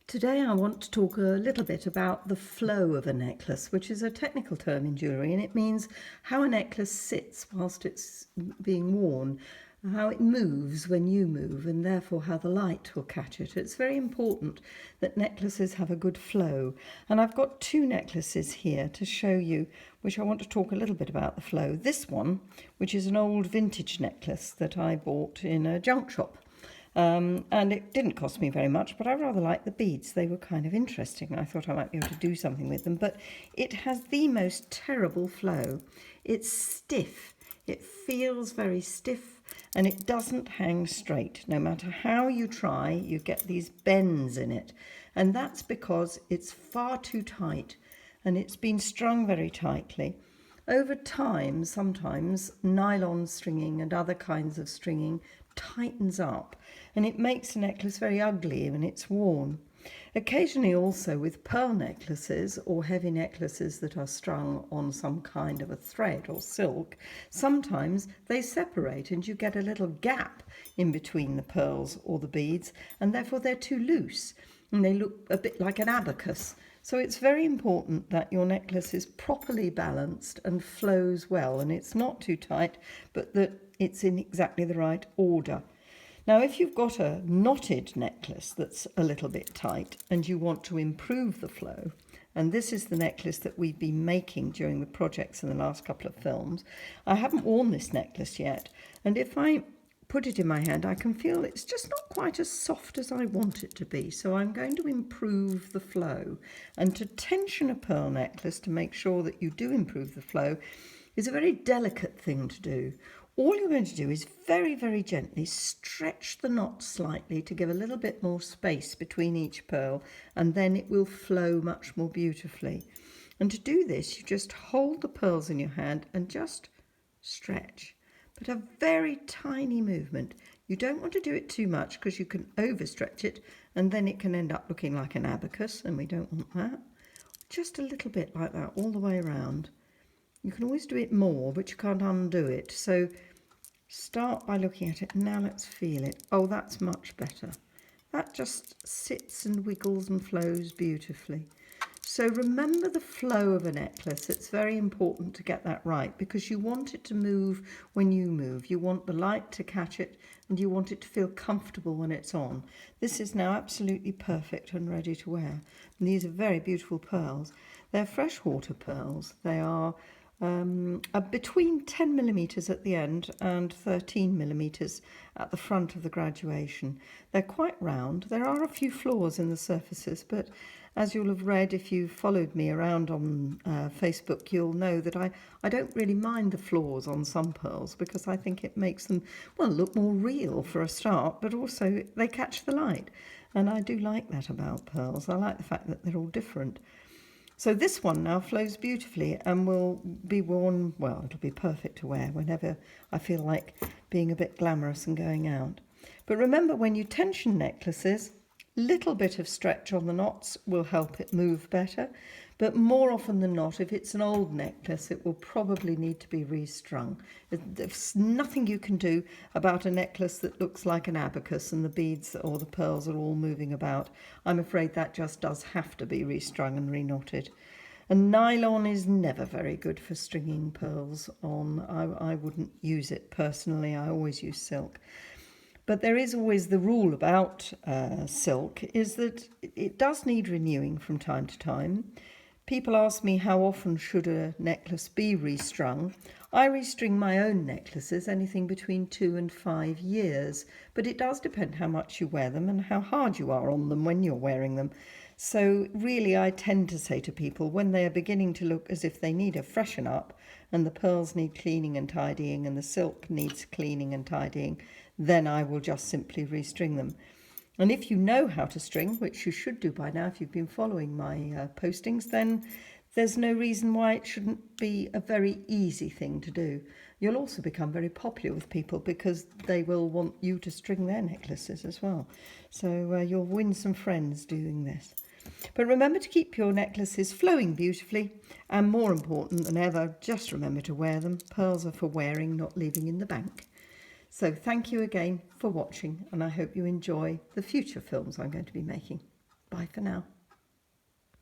Today I want to talk a little bit about the flow of a necklace, which is a technical term in jewellery, and it means how a necklace sits whilst it's being worn, how it moves when you move, and therefore how the light will catch it. It's very important that necklaces have a good flow, and I've got two necklaces here to show you, which I want to talk a little bit about the flow. This one, which is an old vintage necklace that I bought in a junk shop. And it didn't cost me very much, but I rather liked the beads. They were kind of interesting. I thought I might be able to do something with them, but it has the most terrible flow. It's stiff. It feels very stiff and it doesn't hang straight. No matter how you try, you get these bends in it. And that's because it's far too tight and it's been strung very tightly. Over time, sometimes nylon stringing and other kinds of stringing tightens up and it makes a necklace very ugly when it's worn. Occasionally also with pearl necklaces or heavy necklaces that are strung on some kind of a thread or silk, sometimes they separate and you get a little gap in between the pearls or the beads, and therefore they're too loose and they look a bit like an abacus. So it's very important that your necklace is properly balanced and flows well, and it's not too tight, but that it's in exactly the right order. Now, if you've got a knotted necklace that's a little bit tight and you want to improve the flow, and this is the necklace that we've been making during the projects in the last couple of films. I haven't worn this necklace yet, and if I put it in my hand, I can feel it's just not quite as soft as I want it to be. So I'm going to improve the flow. And to tension a pearl necklace to make sure that you do improve the flow is a very delicate thing to do. All you're going to do is very, very gently stretch the knot slightly to give a little bit more space between each pearl, and then it will flow much more beautifully. And to do this, you just hold the pearls in your hand and just stretch. But a very tiny movement. You don't want to do it too much because you can overstretch it and then it can end up looking like an abacus, and we don't want that. Just a little bit like that all the way around. You can always do it more, but you can't undo it. So start by looking at it. Now let's feel it. Oh, that's much better. That just sits and wiggles and flows beautifully. So remember the flow of a necklace. It's very important to get that right because you want it to move when you move. You want the light to catch it and you want it to feel comfortable when it's on. This is now absolutely perfect and ready to wear. And these are very beautiful pearls. They're freshwater pearls. They are between 10 millimetres at the end and 13 millimetres at the front of the graduation. They're quite round. There are a few flaws in the surfaces, but as you'll have read if you've followed me around on Facebook, you'll know that I don't really mind the flaws on some pearls because I think it makes them, well, look more real for a start, but also they catch the light. And I do like that about pearls. I like the fact that they're all different. So this one now flows beautifully and will be worn, well, it'll be perfect to wear whenever I feel like being a bit glamorous and going out. But remember, when you tension necklaces, little bit of stretch on the knots will help it move better, but more often than not, if it's an old necklace, it will probably need to be restrung. There's nothing you can do about a necklace that looks like an abacus and the beads or the pearls are all moving about. I'm afraid that just does have to be restrung and reknotted. And nylon is never very good for stringing pearls on. I wouldn't use it personally. I always use silk. But there is always the rule about silk is that it does need renewing from time to time. People ask me how often should a necklace be restrung. I restring my own necklaces anything between 2 and 5 years, but it does depend how much you wear them and how hard you are on them when you're wearing them. So really I tend to say to people when they are beginning to look as if they need a freshen up and the pearls need cleaning and tidying and the silk needs cleaning and tidying, then I will just simply restring them. And if you know how to string, which you should do by now if you've been following my postings, then there's no reason why it shouldn't be a very easy thing to do. You'll also become very popular with people because they will want you to string their necklaces as well. So you'll win some friends doing this. But remember to keep your necklaces flowing beautifully, and more important than ever, just remember to wear them. Pearls are for wearing, not leaving in the bank. So thank you again for watching, and I hope you enjoy the future films I'm going to be making. Bye for now.